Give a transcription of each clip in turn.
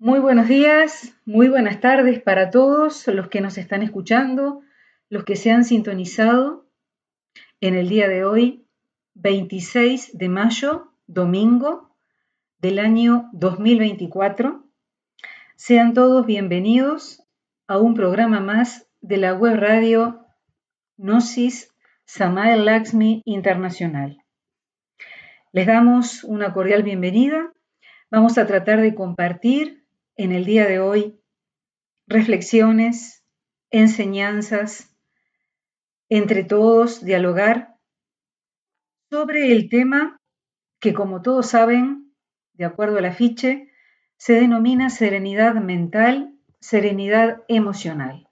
Muy buenos días, muy buenas tardes para todos los que nos están escuchando, los que se han sintonizado en el día de hoy, 26 de mayo, domingo del año 2024. Sean todos bienvenidos a un programa más de la web radio Gnosis Samael Lakshmi Internacional. Les damos una cordial bienvenida. Vamos a tratar de compartir en el día de hoy reflexiones, enseñanzas, entre todos dialogar sobre el tema que, como todos saben, de acuerdo al afiche, se denomina serenidad mental, serenidad emocional.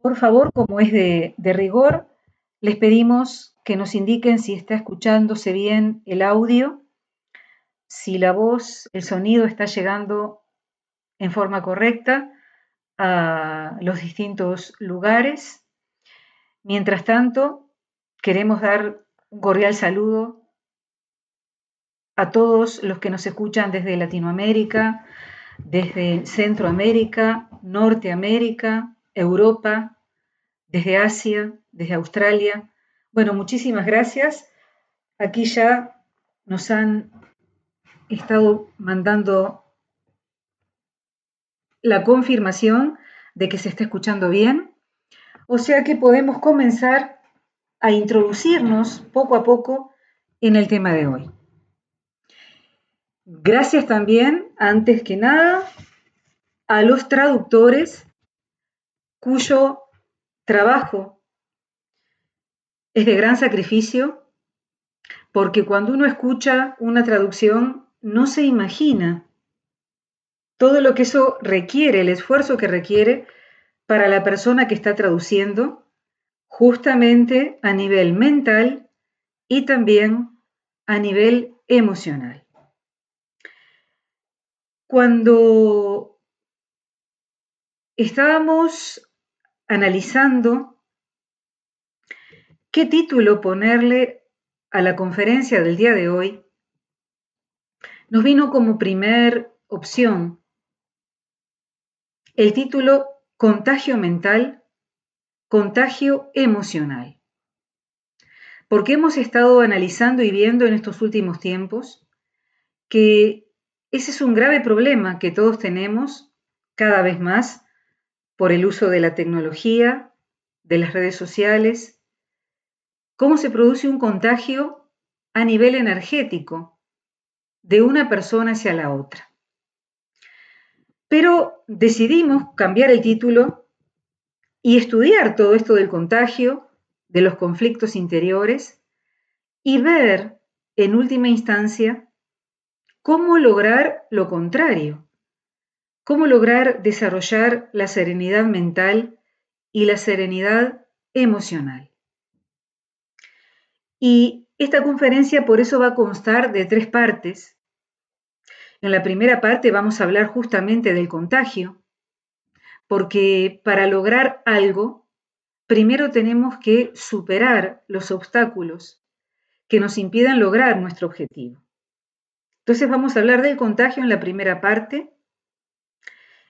Por favor, como es de rigor, les pedimos que nos indiquen si está escuchándose bien el audio, si la voz, el sonido está llegando en forma correcta a los distintos lugares. Mientras tanto, queremos dar un cordial saludo a todos los que nos escuchan desde Latinoamérica, desde Centroamérica, Norteamérica, Europa, desde Asia, desde Australia. Bueno, muchísimas gracias. Aquí ya nos han estado mandando la confirmación de que se está escuchando bien. O sea que podemos comenzar a introducirnos poco a poco en el tema de hoy. Gracias también, antes que nada, a los traductores cuyo trabajo es de gran sacrificio, porque cuando uno escucha una traducción no se imagina todo lo que eso requiere, el esfuerzo que requiere para la persona que está traduciendo, justamente a nivel mental y también a nivel emocional. Cuando estábamos analizando qué título ponerle a la conferencia del día de hoy, nos vino como primer opción el título Contagio mental, contagio emocional. Porque hemos estado analizando y viendo en estos últimos tiempos que ese es un grave problema que todos tenemos cada vez más por el uso de la tecnología, de las redes sociales, cómo se produce un contagio a nivel energético de una persona hacia la otra. Pero decidimos cambiar el título y estudiar todo esto del contagio, de los conflictos interiores y ver, en última instancia, cómo lograr lo contrario, cómo lograr desarrollar la serenidad mental y la serenidad emocional. Y esta conferencia por eso va a constar de 3 partes. En la primera parte vamos a hablar justamente del contagio, porque para lograr algo, primero tenemos que superar los obstáculos que nos impidan lograr nuestro objetivo. Entonces vamos a hablar del contagio en la primera parte.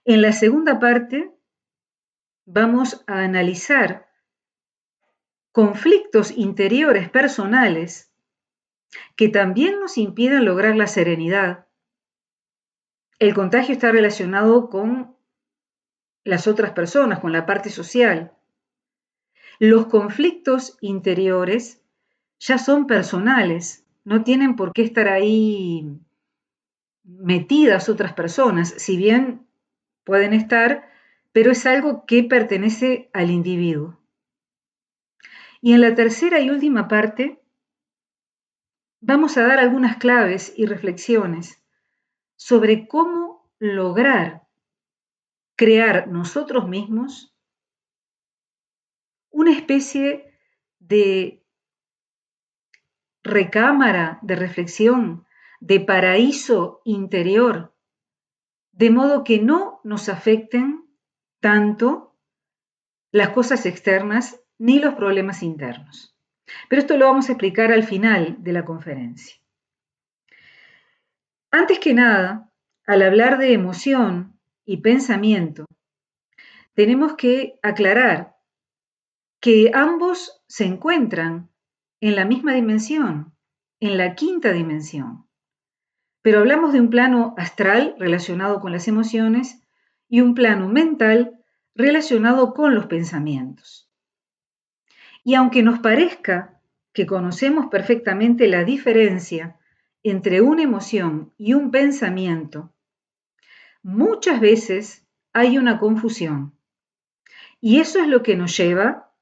En la segunda parte vamos a analizar conflictos interiores personales que también nos impiden lograr la serenidad. El contagio está relacionado con las otras personas, con la parte social. Los conflictos interiores ya son personales, no tienen por qué estar ahí metidas otras personas, si bien pueden estar, pero es algo que pertenece al individuo. Y en la tercera y última parte vamos a dar algunas claves y reflexiones sobre cómo lograr crear nosotros mismos una especie de recámara de reflexión, de paraíso interior, de modo que no nos afecten tanto las cosas externas ni los problemas internos. Pero esto lo vamos a explicar al final de la conferencia. Antes que nada, al hablar de emoción y pensamiento, tenemos que aclarar que ambos se encuentran en la misma dimensión, en la quinta dimensión. Pero hablamos de un plano astral relacionado con las emociones y un plano mental relacionado con los pensamientos. Y aunque nos parezca que conocemos perfectamente la diferencia entre una emoción y un pensamiento, muchas veces hay una confusión. Y eso es lo que nos lleva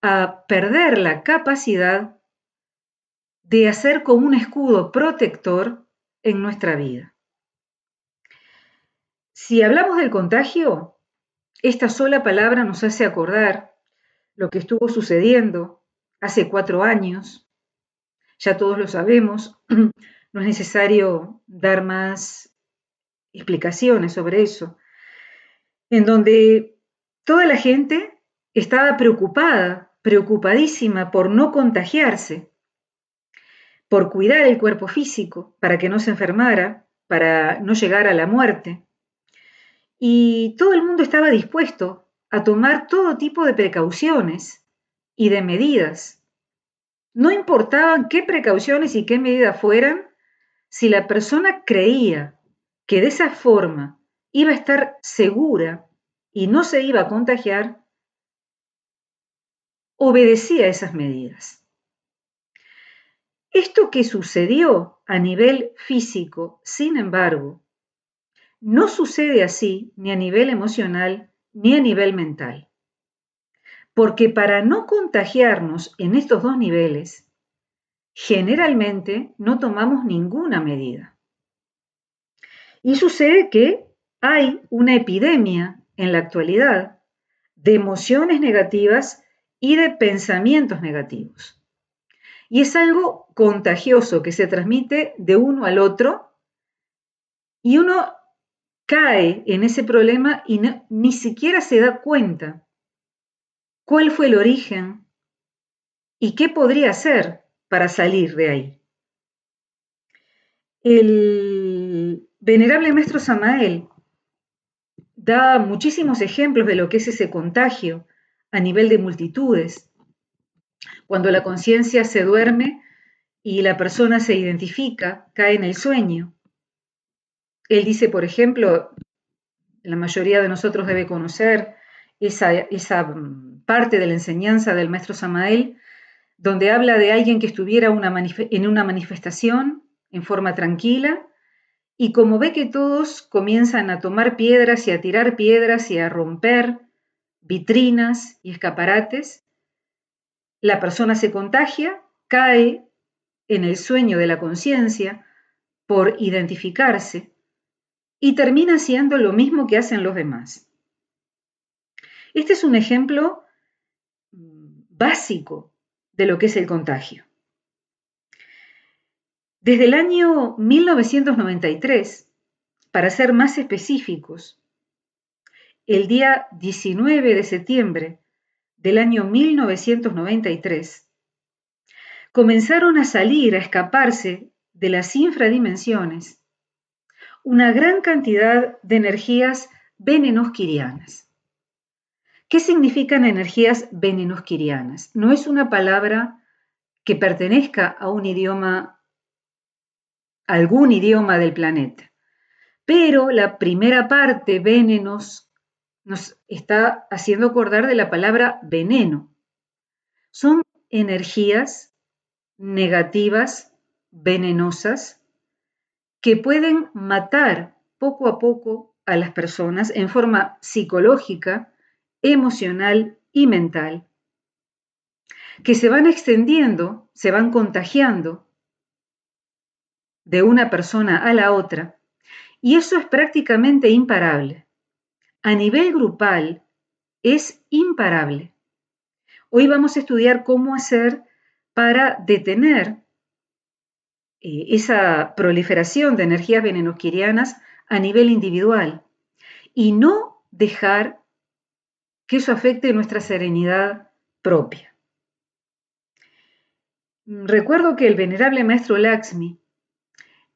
a perder la capacidad de hacer como un escudo protector en nuestra vida. Si hablamos del contagio, esta sola palabra nos hace acordar lo que estuvo sucediendo hace 4 años. Ya todos lo sabemos, no es necesario dar más explicaciones sobre eso, en donde toda la gente estaba preocupadísima por no contagiarse, por cuidar el cuerpo físico, para que no se enfermara, para no llegar a la muerte. Y todo el mundo estaba dispuesto a tomar todo tipo de precauciones y de medidas. No importaban qué precauciones y qué medidas fueran, si la persona creía que de esa forma iba a estar segura y no se iba a contagiar, obedecía esas medidas. Esto que sucedió a nivel físico, sin embargo, no sucede así ni a nivel emocional ni a nivel mental. Porque para no contagiarnos en estos dos niveles, generalmente no tomamos ninguna medida. Y sucede que hay una epidemia en la actualidad de emociones negativas y de pensamientos negativos. Y es algo contagioso que se transmite de uno al otro y uno cae en ese problema y ni siquiera se da cuenta cuál fue el origen y qué podría hacer para salir de ahí. El venerable maestro Samael da muchísimos ejemplos de lo que es ese contagio a nivel de multitudes. Cuando la conciencia se duerme y la persona se identifica, cae en el sueño. Él dice, por ejemplo, la mayoría de nosotros debe conocer esa parte de la enseñanza del maestro Samael, donde habla de alguien que estuviera en una manifestación en forma tranquila, y como ve que todos comienzan a tomar piedras y a tirar piedras y a romper vitrinas y escaparates, la persona se contagia, cae en el sueño de la conciencia por identificarse y termina haciendo lo mismo que hacen los demás. Este es un ejemplo básico de lo que es el contagio. Desde el año 1993, para ser más específicos, el día 19 de septiembre del año 1993, comenzaron a salir, a escaparse de las infradimensiones una gran cantidad de energías venenosquirianas. ¿Qué significan energías venenosquirianas? No es una palabra que pertenezca a un idioma, algún idioma del planeta, pero la primera parte, venenos, nos está haciendo acordar de la palabra veneno. Son energías negativas, venenosas, que pueden matar poco a poco a las personas en forma psicológica, emocional y mental, que se van extendiendo, se van contagiando de una persona a la otra, y eso es prácticamente imparable. A nivel grupal es imparable. Hoy vamos a estudiar cómo hacer para detener esa proliferación de energías venenosquirianas a nivel individual y no dejar que eso afecte nuestra serenidad propia. Recuerdo que el venerable maestro Lakshmi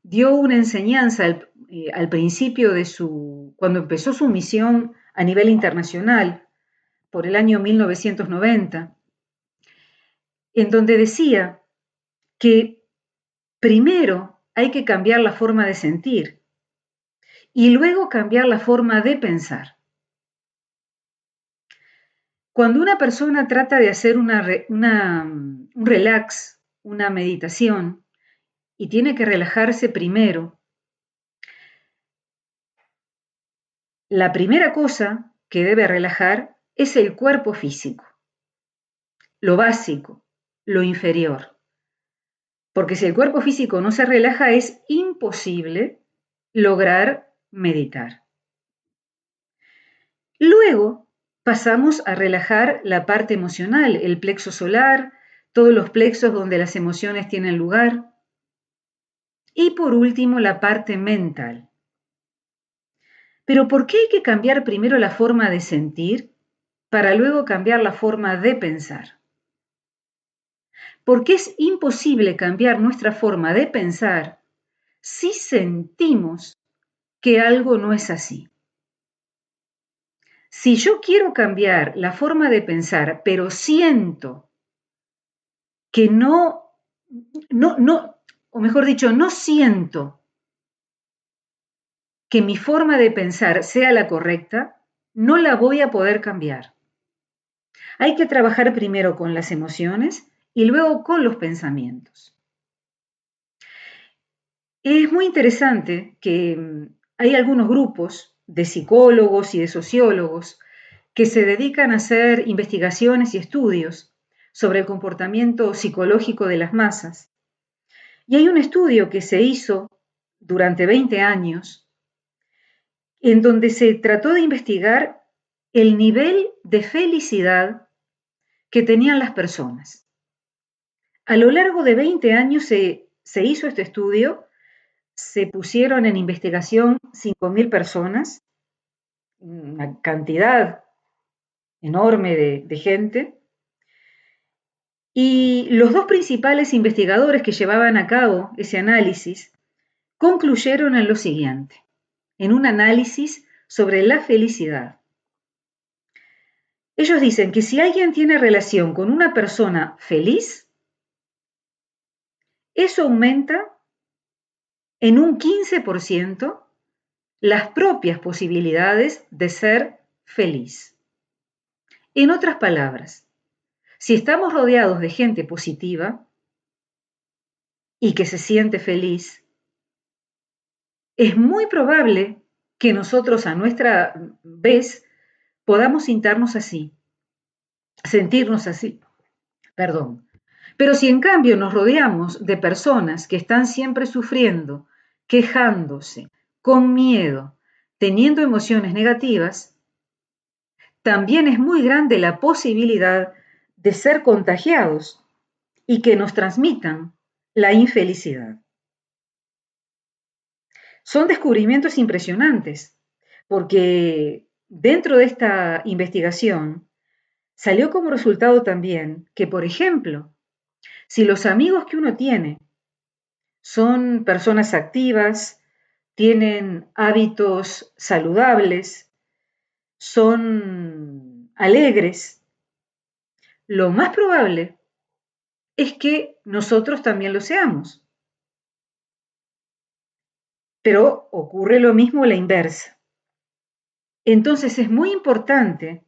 dio una enseñanza al principio cuando empezó su misión a nivel internacional, por el año 1990, en donde decía que primero hay que cambiar la forma de sentir y luego cambiar la forma de pensar. Cuando una persona trata de hacer un relax, una meditación, y tiene que relajarse primero, la primera cosa que debe relajar es el cuerpo físico, lo básico, lo inferior. Porque si el cuerpo físico no se relaja, es imposible lograr meditar. Luego pasamos a relajar la parte emocional, el plexo solar, todos los plexos donde las emociones tienen lugar. Y por último, la parte mental. Pero ¿por qué hay que cambiar primero la forma de sentir para luego cambiar la forma de pensar? Porque es imposible cambiar nuestra forma de pensar si sentimos que algo no es así. Si yo quiero cambiar la forma de pensar, pero siento que o mejor dicho, no siento que mi forma de pensar sea la correcta, no la voy a poder cambiar. Hay que trabajar primero con las emociones y luego con los pensamientos. Es muy interesante que hay algunos grupos de psicólogos y de sociólogos que se dedican a hacer investigaciones y estudios sobre el comportamiento psicológico de las masas. Y hay un estudio que se hizo durante 20 años en donde se trató de investigar el nivel de felicidad que tenían las personas. A lo largo de 20 años se hizo este estudio, se pusieron en investigación 5.000 personas, una cantidad enorme de gente, y los dos principales investigadores que llevaban a cabo ese análisis concluyeron en lo siguiente, en un análisis sobre la felicidad. Ellos dicen que si alguien tiene relación con una persona feliz, eso aumenta en un 15% las propias posibilidades de ser feliz. En otras palabras, si estamos rodeados de gente positiva y que se siente feliz, es muy probable que nosotros a nuestra vez podamos sentirnos así, perdón. Pero si en cambio nos rodeamos de personas que están siempre sufriendo, quejándose, con miedo, teniendo emociones negativas, también es muy grande la posibilidad de ser contagiados y que nos transmitan la infelicidad. Son descubrimientos impresionantes, porque dentro de esta investigación salió como resultado también que, por ejemplo, si los amigos que uno tiene son personas activas, tienen hábitos saludables, son alegres, lo más probable es que nosotros también lo seamos. Pero ocurre lo mismo a la inversa. Entonces es muy importante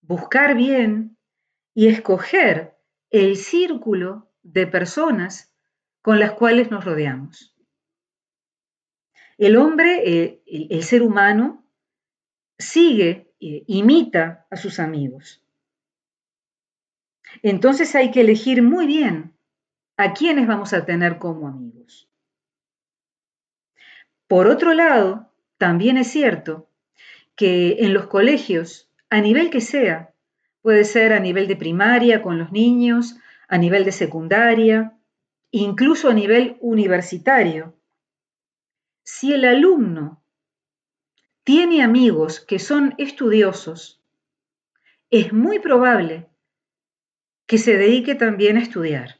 buscar bien y escoger el círculo de personas con las cuales nos rodeamos. El hombre, el ser humano, sigue, imita a sus amigos. Entonces hay que elegir muy bien a quiénes vamos a tener como amigos. Por otro lado, también es cierto que en los colegios, a nivel que sea, puede ser a nivel de primaria con los niños, a nivel de secundaria, incluso a nivel universitario, si el alumno tiene amigos que son estudiosos, es muy probable que se dedique también a estudiar.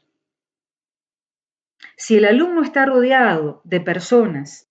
Si el alumno está rodeado de personas